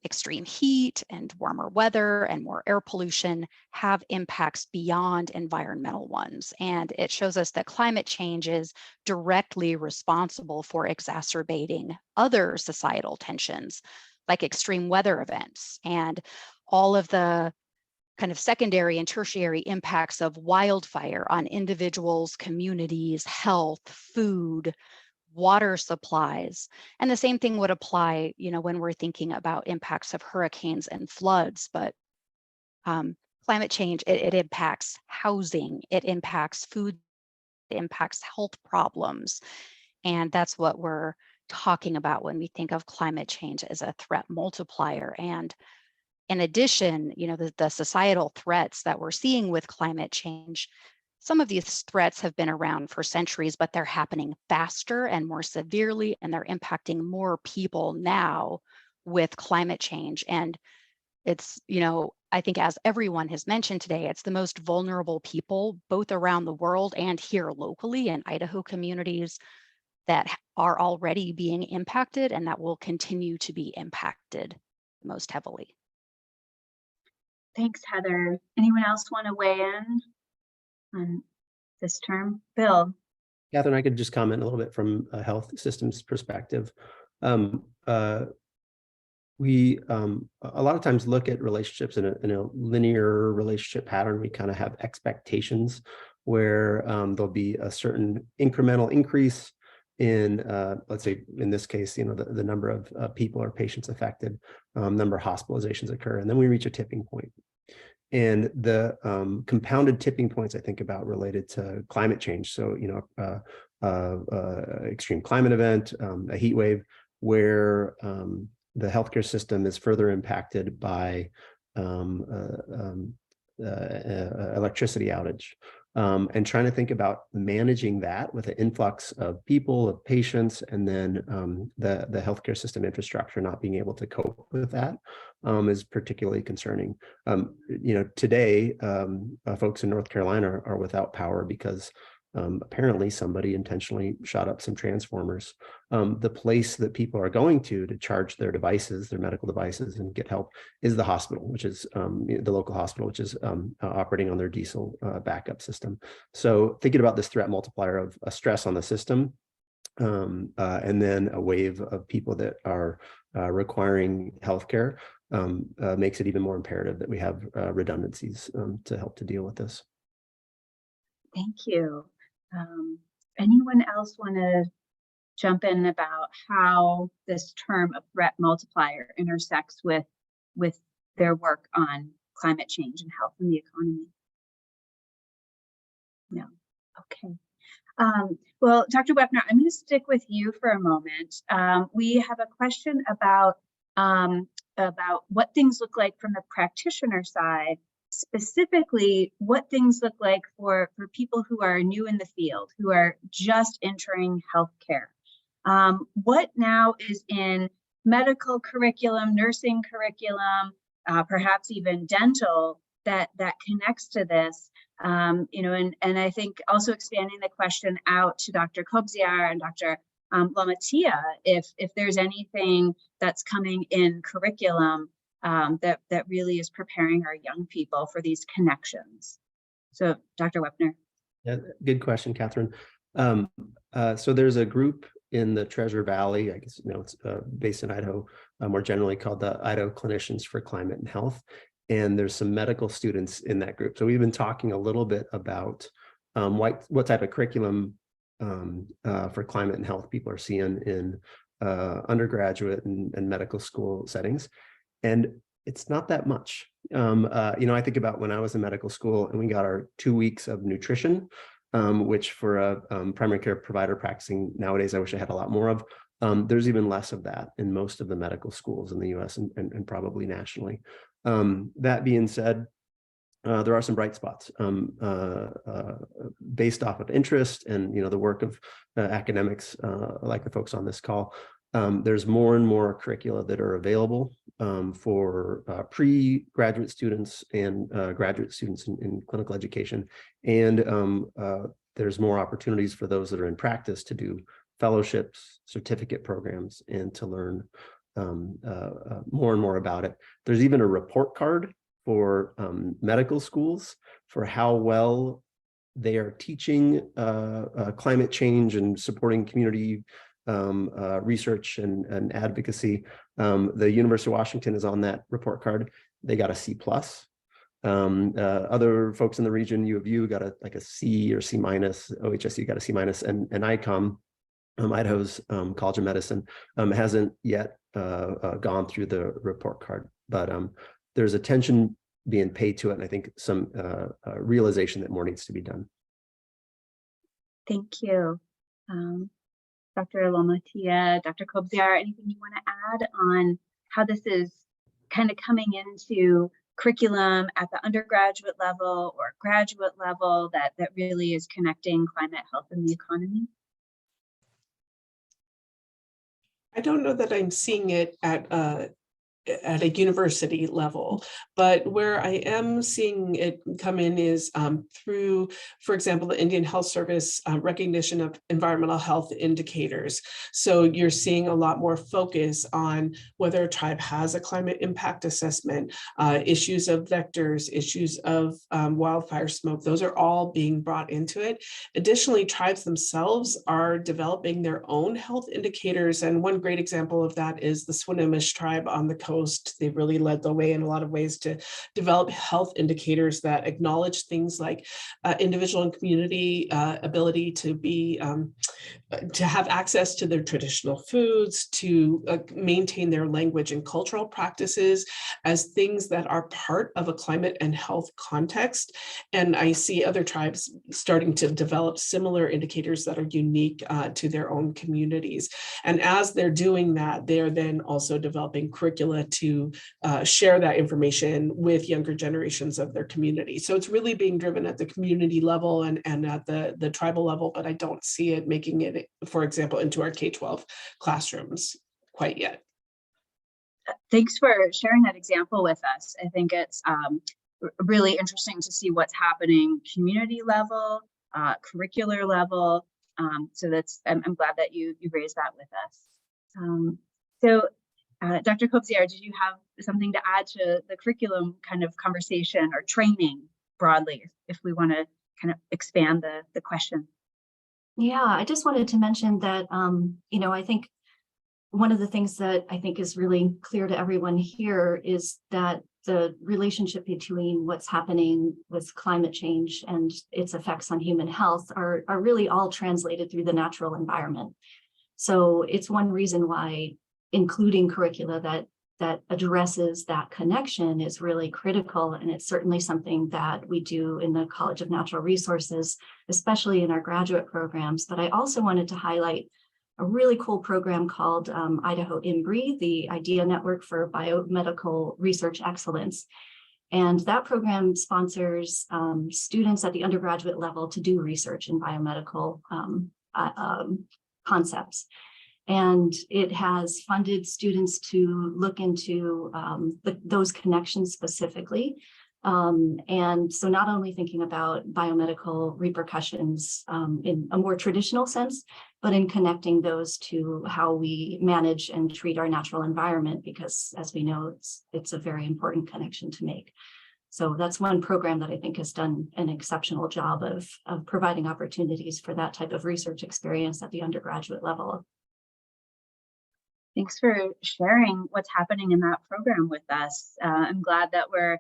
extreme heat and warmer weather and more air pollution, have impacts beyond environmental ones. And it shows us that climate change is directly responsible for exacerbating other societal tensions, like extreme weather events and all of the kind of secondary and tertiary impacts of wildfire on individuals, communities, health, food, water supplies. And the same thing would apply, you know, when we're thinking about impacts of hurricanes and floods. But climate change, it impacts housing, it impacts food, it impacts health problems. And that's what we're talking about when we think of climate change as a threat multiplier. And in addition, you know, the societal threats that we're seeing with climate change, some of these threats have been around for centuries, but they're happening faster and more severely, and they're impacting more people now with climate change. And it's, you know, I think as everyone has mentioned today, it's the most vulnerable people, both around the world and here locally in Idaho communities, that are already being impacted and that will continue to be impacted most heavily. Thanks, Heather. Anyone else want to weigh in on this term? Bill. Catherine, I could just comment a little bit from a health systems perspective. We a lot of times look at relationships in a linear relationship pattern. We kind of have expectations where there'll be a certain incremental increase in, let's say, in this case, you know, the number of people or patients affected, number of hospitalizations occur, and then we reach a tipping point. And the compounded tipping points I think about related to climate change. So, you know, extreme climate event, a heat wave, where the healthcare system is further impacted by electricity outage. And trying to think about managing that with an influx of people, of patients, and then the healthcare system infrastructure not being able to cope with that is particularly concerning. You know, today, folks in North Carolina are without power because apparently somebody intentionally shot up some transformers. The place that people are going to charge their devices, their medical devices, and get help is the hospital, which is the local hospital, which is operating on their diesel backup system. So thinking about this threat multiplier of a stress on the system, and then a wave of people that are requiring healthcare makes it even more imperative that we have redundancies to help to deal with this. Thank you. Anyone else want to jump in about how this term of threat multiplier intersects with their work on climate change and health in the economy? No. Okay. Well, Dr. Weppner, I'm going to stick with you for a moment. We have a question about what things look like from the practitioner side, specifically what things look like for people who are new in the field, who are just entering healthcare. What now is in medical curriculum, nursing curriculum, perhaps even dental that connects to this? And I think also expanding the question out to Dr. Kobziar and Dr. Laumatia, if there's anything that's coming in curriculum that really is preparing our young people for these connections. So, Dr. Weppner. Yeah, good question, Catherine. So there's a group in the Treasure Valley, I guess, it's based in Idaho, more generally called the Idaho Clinicians for Climate and Health. And there's some medical students in that group. So we've been talking a little bit about what type of curriculum for climate and health people are seeing in undergraduate and medical school settings. And it's not that much. I think about when I was in medical school and we got our 2 weeks of nutrition, which for a primary care provider practicing nowadays, I wish I had a lot more of. There's even less of that in most of the medical schools in the US and probably nationally. That being said, there are some bright spots based off of interest and the work of academics like the folks on this call. There's more and more curricula that are available for pre-graduate students and graduate students in clinical education. And there's more opportunities for those that are in practice to do fellowships, certificate programs, and to learn more and more about it. There's even a report card for medical schools for how well they are teaching climate change and supporting community research and advocacy. The University of Washington is on that report card. They got a C+. Other folks in the region, U of U got a C or C-, OHSU got a C-, and ICOM, Idaho's College of Medicine, hasn't yet gone through the report card, but there's attention being paid to it, and I think some realization that more needs to be done. Thank you. Dr. Laumatia, Dr. Kobziar, anything you want to add on how this is kind of coming into curriculum at the undergraduate level or graduate level that really is connecting climate, health, and the economy? I don't know that I'm seeing it at a university level, but where I am seeing it come in is through, for example, the Indian Health Service recognition of environmental health indicators. So you're seeing a lot more focus on whether a tribe has a climate impact assessment, issues of vectors, issues of wildfire smoke. Those are all being brought into it. Additionally, tribes themselves are developing their own health indicators. And one great example of that is the Swinomish tribe on the coast. They've really led the way in a lot of ways to develop health indicators that acknowledge things like individual and community ability to be to have access to their traditional foods, to maintain their language and cultural practices as things that are part of a climate and health context. And I see other tribes starting to develop similar indicators that are unique to their own communities. And as they're doing that, they're then also developing curricula to share that information with younger generations of their community. So it's really being driven at the community level and at the tribal level, but I don't see it making it, for example, into our K-12 classrooms quite yet. Thanks for sharing that example with us. I think it's really interesting to see what's happening community level, curricular level. So I'm glad that you raised that with us. Dr. Kobziar, did you have something to add to the curriculum kind of conversation or training broadly, if we want to kind of expand the question? Yeah, I just wanted to mention that, I think one of the things that I think is really clear to everyone here is that the relationship between what's happening with climate change and its effects on human health are really all translated through the natural environment. So it's one reason why including curricula that addresses that connection is really critical. And it's certainly something that we do in the College of Natural Resources, especially in our graduate programs. But I also wanted to highlight a really cool program called Idaho IMBRE, the Idea Network for Biomedical Research Excellence. And that program sponsors students at the undergraduate level to do research in biomedical concepts. And it has funded students to look into those connections specifically. And so not only thinking about biomedical repercussions in a more traditional sense, but in connecting those to how we manage and treat our natural environment, because as we know, it's a very important connection to make. So that's one program that I think has done an exceptional job of providing opportunities for that type of research experience at the undergraduate level. Thanks for sharing what's happening in that program with us. I'm glad that we're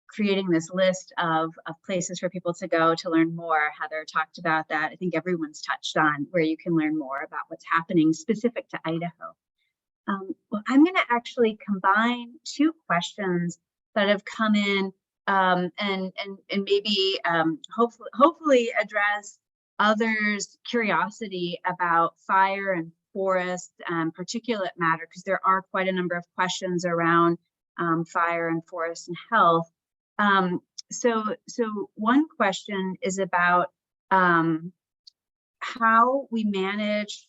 creating this list of places for people to go to learn more. Heather talked about that. I think everyone's touched on where you can learn more about what's happening specific to Idaho. Well, I'm going to actually combine two questions that have come in and maybe hopefully address others' curiosity about fire and forest and particulate matter, because there are quite a number of questions around fire and forest and health. So one question is about how we manage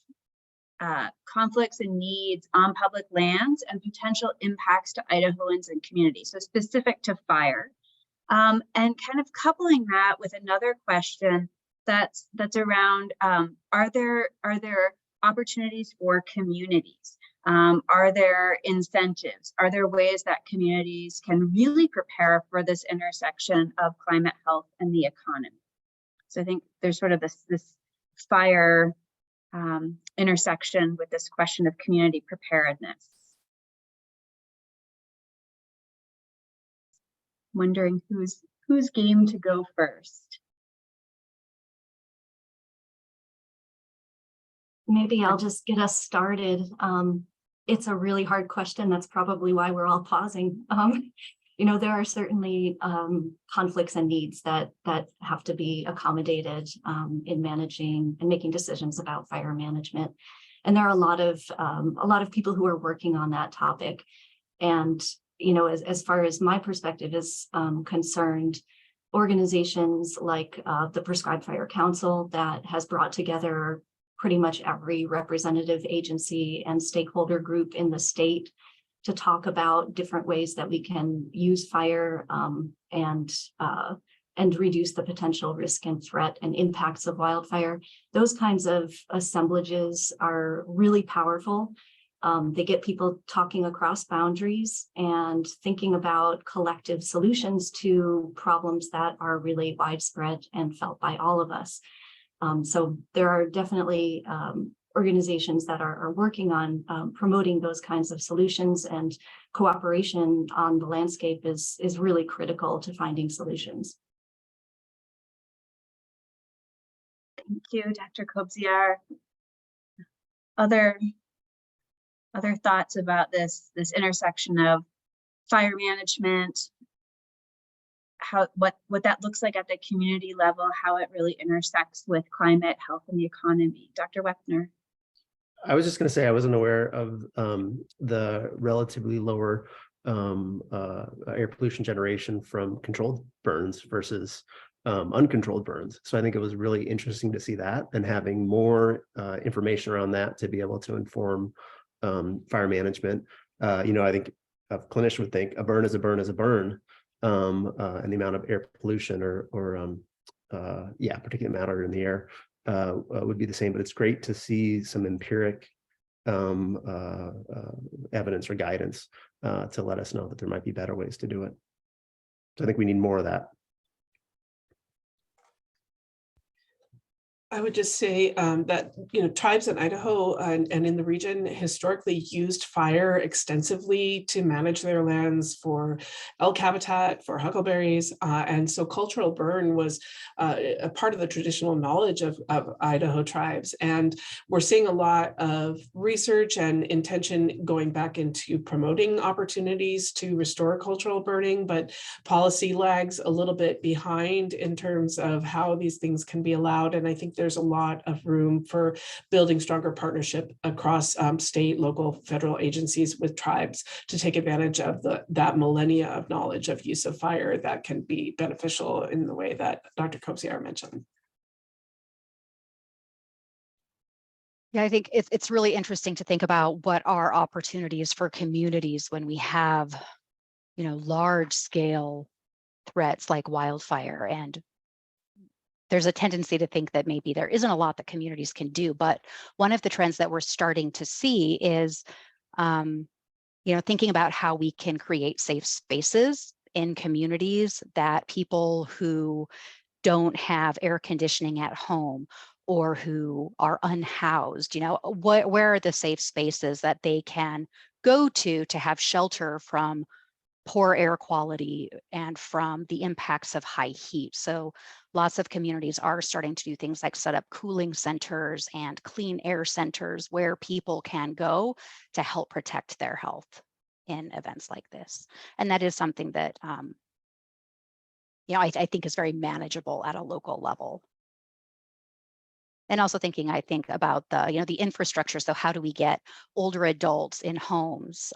conflicts and needs on public lands and potential impacts to Idahoans and communities, so specific to fire. And kind of coupling that with another question that's around, are there opportunities for communities? Are there incentives? Are there ways that communities can really prepare for this intersection of climate health and the economy? So I think there's sort of this fire intersection with this question of community preparedness. Wondering who's game to go first. Maybe I'll just get us started. It's a really hard question. That's probably why we're all pausing. You know, there are certainly conflicts and needs that have to be accommodated in managing and making decisions about fire management. And there are a lot of people who are working on that topic. And, you know, as far as my perspective is concerned, organizations like the Prescribed Fire Council that has brought together pretty much every representative agency and stakeholder group in the state to talk about different ways that we can use fire and reduce the potential risk and threat and impacts of wildfire. Those kinds of assemblages are really powerful. They get people talking across boundaries and thinking about collective solutions to problems that are really widespread and felt by all of us. So there are definitely organizations that are working on promoting those kinds of solutions, and cooperation on the landscape is really critical to finding solutions. Thank you, Dr. Kobziar. Other thoughts about this intersection of fire management, what that looks like at the community level, how it really intersects with climate, health, and the economy. Dr. Weppner. I was just going to say I wasn't aware of the relatively lower air pollution generation from controlled burns versus uncontrolled burns. So I think it was really interesting to see that, and having more information around that to be able to inform fire management. You know, I think a clinician would think a burn is a burn is a burn, and the amount of air pollution or particulate matter in the air would be the same. But it's great to see some empiric evidence or guidance to let us know that there might be better ways to do it. So I think we need more of that. I would just say that, tribes in Idaho and in the region historically used fire extensively to manage their lands for elk habitat, for huckleberries. And so cultural burn was a part of the traditional knowledge of Idaho tribes. And we're seeing a lot of research and intention going back into promoting opportunities to restore cultural burning, but policy lags a little bit behind in terms of how these things can be allowed. And I think there's a lot of room for building stronger partnership across state, local, federal agencies with tribes to take advantage of that millennia of knowledge of use of fire that can be beneficial in the way that Dr. Coeur mentioned. Yeah, I think it's really interesting to think about what are opportunities for communities when we have, large scale threats like wildfire. And there's a tendency to think that maybe there isn't a lot that communities can do. But one of the trends that we're starting to see is, thinking about how we can create safe spaces in communities that people who don't have air conditioning at home or who are unhoused, where are the safe spaces that they can go to have shelter from poor air quality and from the impacts of high heat. So lots of communities are starting to do things like set up cooling centers and clean air centers where people can go to help protect their health in events like this. And that is something that, I think is very manageable at a local level. And also I think about the infrastructure. So how do we get older adults in homes,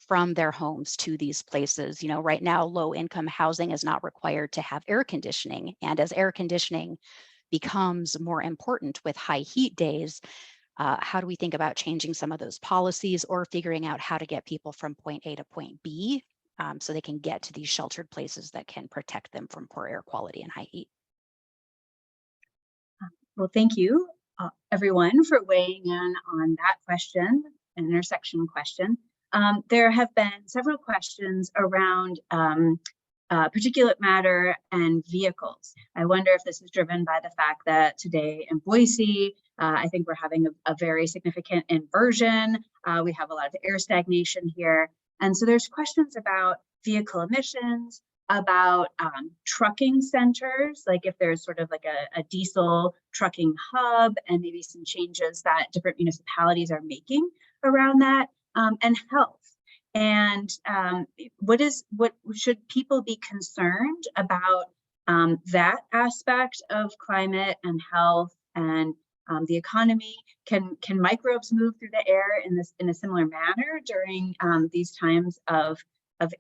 from their homes to these places? Right now, low income housing is not required to have air conditioning. And as air conditioning becomes more important with high heat days, how do we think about changing some of those policies or figuring out how to get people from point A to point B so they can get to these sheltered places that can protect them from poor air quality and high heat? Well, thank you, everyone, for weighing in on that question, an intersection question. There have been several questions around particulate matter and vehicles. I wonder if this is driven by the fact that today in Boise, I think we're having a very significant inversion. We have a lot of air stagnation here. And so there's questions about vehicle emissions, about trucking centers, like if there's sort of like a diesel trucking hub and maybe some changes that different municipalities are making around that, and health. And what should people be concerned about that aspect of climate and health and the economy? Can microbes move through the air in a similar manner during these times of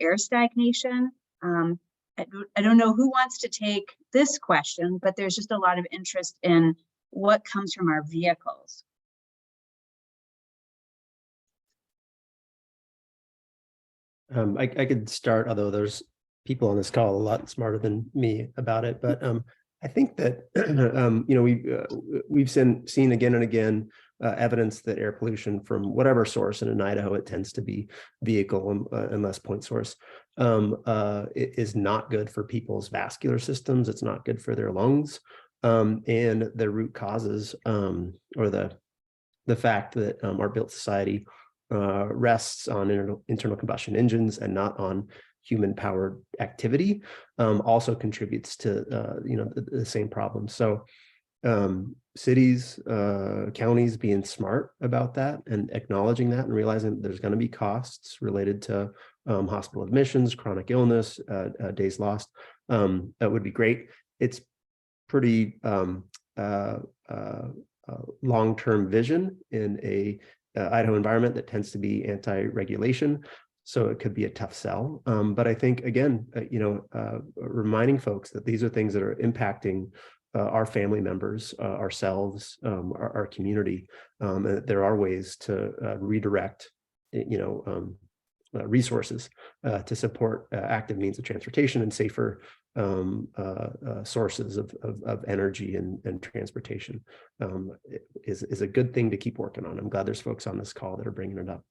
air stagnation? I don't know who wants to take this question, but there's just a lot of interest in what comes from our vehicles. I could start, although there's people on this call a lot smarter than me about it. But I think that we've seen again and again evidence that air pollution from whatever source, and in Idaho it tends to be vehicle unless point source, it is not good for people's vascular systems. It's not good for their lungs, and the root causes, or the fact that our built society rests on internal combustion engines and not on human-powered activity, also contributes to the same problem. So cities, counties being smart about that and acknowledging that and realizing that there's going to be costs related to hospital admissions, chronic illness, days lost, that would be great. It's pretty long-term vision in a Idaho environment that tends to be anti-regulation, so it could be a tough sell. But I think, again, reminding folks that these are things that are impacting our family members, ourselves, our community. There are ways to redirect, resources to support active means of transportation and safer sources of energy and transportation. Is a good thing to keep working on. I'm glad there's folks on this call that are bringing it up.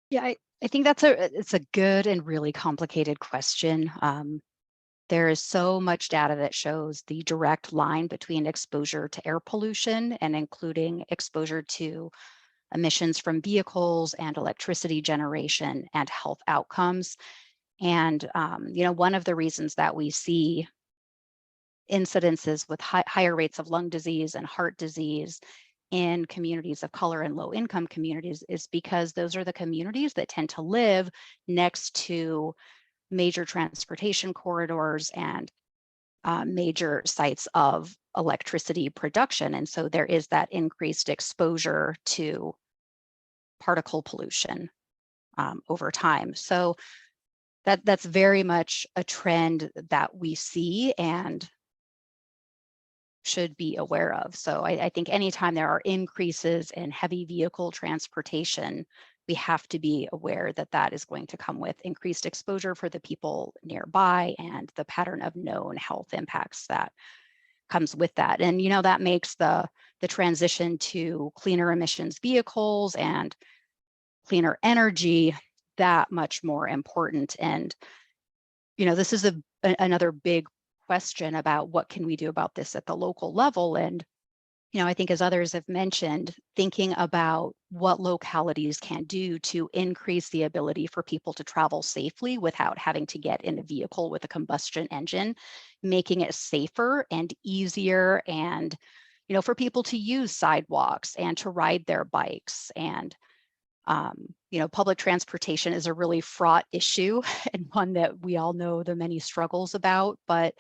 Yeah, I think it's a good and really complicated question. There is so much data that shows the direct line between exposure to air pollution and including exposure to emissions from vehicles and electricity generation and health outcomes. And, one of the reasons that we see incidences with higher rates of lung disease and heart disease in communities of color and low income communities is because those are the communities that tend to live next to major transportation corridors and major sites of electricity production. And so there is that increased exposure to particle pollution over time. So that's very much a trend that we see and should be aware of. So I think anytime there are increases in heavy vehicle transportation, we have to be aware that that is going to come with increased exposure for the people nearby and the pattern of known health impacts that comes with that. And, that makes the transition to cleaner emissions vehicles and cleaner energy that much more important. And, this is another big question about what can we do about this at the local level. And, I think as others have mentioned, thinking about what localities can do to increase the ability for people to travel safely without having to get in a vehicle with a combustion engine, making it safer and easier and, for people to use sidewalks and to ride their bikes. And, public transportation is a really fraught issue and one that we all know the many struggles about. But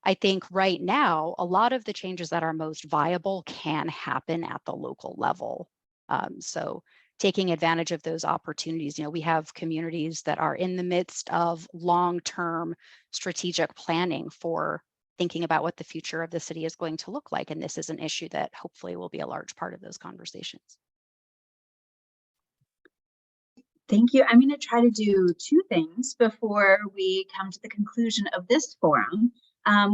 I think right now, a lot of the changes that are most viable can happen at the local level. So taking advantage of those opportunities, we have communities that are in the midst of long-term strategic planning for thinking about what the future of the city is going to look like. And this is an issue that hopefully will be a large part of those conversations. Thank you. I'm going to try to do two things before we come to the conclusion of this forum.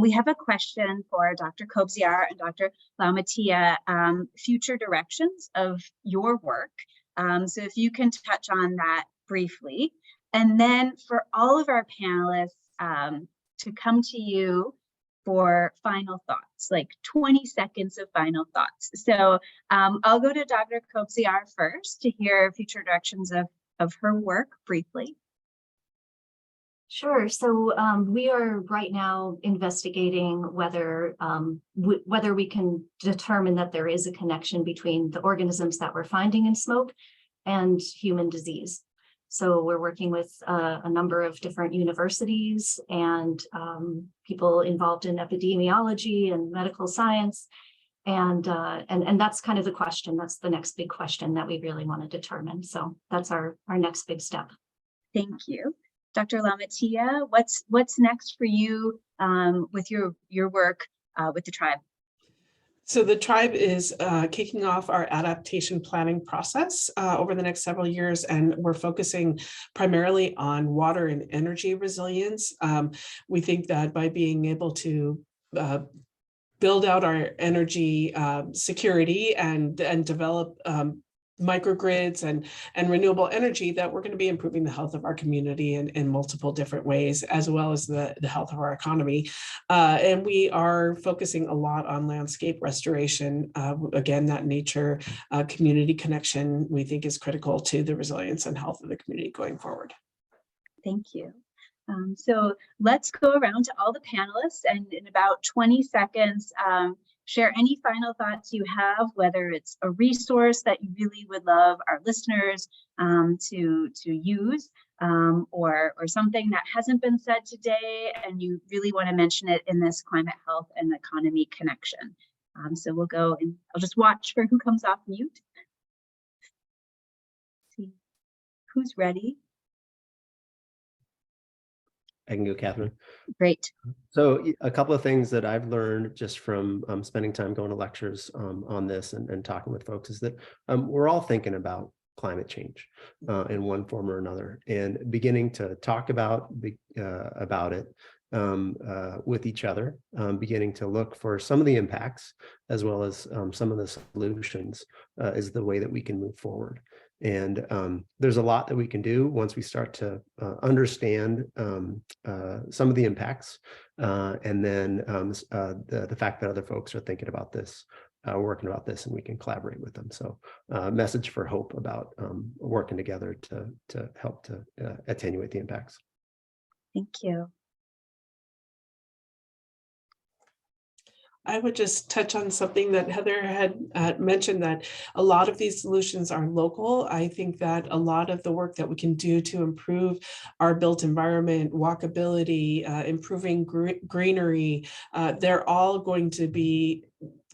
We have a question for Dr. Kobziar and Dr. Laumatia, future directions of your work. So if you can touch on that briefly. And then for all of our panelists to come to you for final thoughts, like 20 seconds of final thoughts. So I'll go to Dr. Kobziar first to hear future directions of her work briefly. Sure. So we are right now investigating whether we can determine that there is a connection between the organisms that we're finding in smoke and human disease. So we're working with a number of different universities and people involved in epidemiology and medical science. And that's kind of the question. That's the next big question that we really want to determine. So that's our next big step. Thank you. Dr. Laumatia, what's next for you with your work with the tribe? So the tribe is kicking off our adaptation planning process over the next several years, and we're focusing primarily on water and energy resilience. We think that by being able to build out our energy security and develop microgrids and renewable energy, that we're going to be improving the health of our community in multiple different ways, as well as the health of our economy. And we are focusing a lot on landscape restoration. Again, that nature community connection we think is critical to the resilience and health of the community going forward. Thank you. So let's go around to all the panelists and in about 20 seconds, share any final thoughts you have, whether it's a resource that you really would love our listeners to use, or something that hasn't been said today and you really want to mention it in this climate, health, and economy connection. So we'll go and I'll just watch for who comes off mute. See who's ready. I can go, Catherine. Great. So a couple of things that I've learned just from spending time going to lectures on this and talking with folks is that we're all thinking about climate change in one form or another, and beginning to talk about it with each other, beginning to look for some of the impacts as well as some of the solutions is the way that we can move forward. And there's a lot that we can do once we start to understand some of the impacts And then the fact that other folks are thinking about this, working about this, and we can collaborate with them. So message for hope about working together to help to attenuate the impacts. Thank you. I would just touch on something that Heather had mentioned, that a lot of these solutions are local. I think that a lot of the work that we can do to improve our built environment, walkability, improving greenery, they're all going to be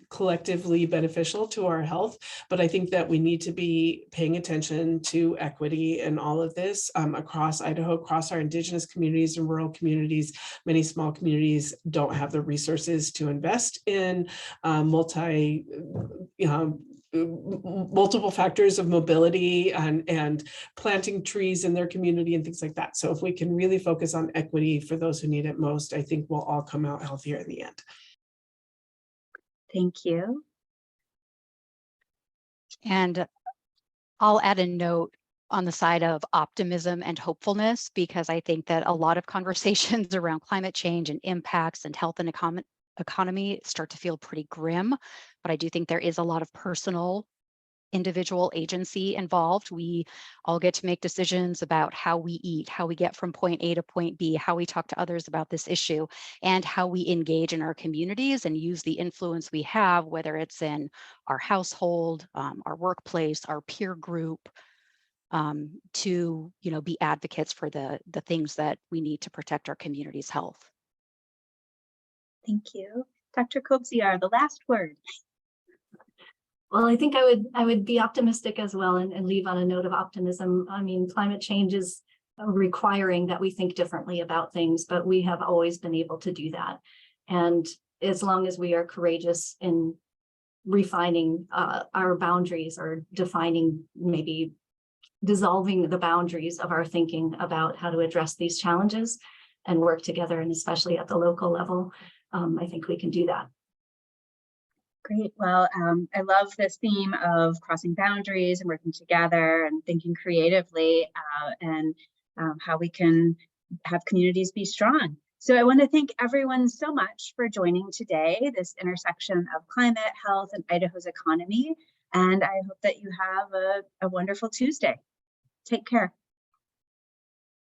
collectively beneficial to our health. But I think that we need to be paying attention to equity and all of this across Idaho, across our indigenous communities and rural communities. Many small communities don't have the resources to invest in multiple factors of mobility and planting trees in their community and things like that. So if we can really focus on equity for those who need it most, I think we'll all come out healthier in the end. Thank you. And I'll add a note on the side of optimism and hopefulness, because I think that a lot of conversations around climate change and impacts and health and economy start to feel pretty grim. But I do think there is a lot of personal, individual agency involved. We all get to make decisions about how we eat, how we get from point A to point B, how we talk to others about this issue, and how we engage in our communities and use the influence we have, whether it's in our household, our workplace, our peer group, to be advocates for the things that we need to protect our community's health. Thank you. Dr. Kobziar, the last word. Well, I think I would be optimistic as well and leave on a note of optimism. I mean, climate change is requiring that we think differently about things, but we have always been able to do that. And as long as we are courageous in refining our boundaries, or defining, maybe dissolving the boundaries of our thinking about how to address these challenges and work together, and especially at the local level, I think we can do that. Great. Well, I love this theme of crossing boundaries and working together and thinking creatively, and how we can have communities be strong. So I want to thank everyone so much for joining today, this intersection of climate, health, and Idaho's economy. And I hope that you have a wonderful Tuesday. Take care.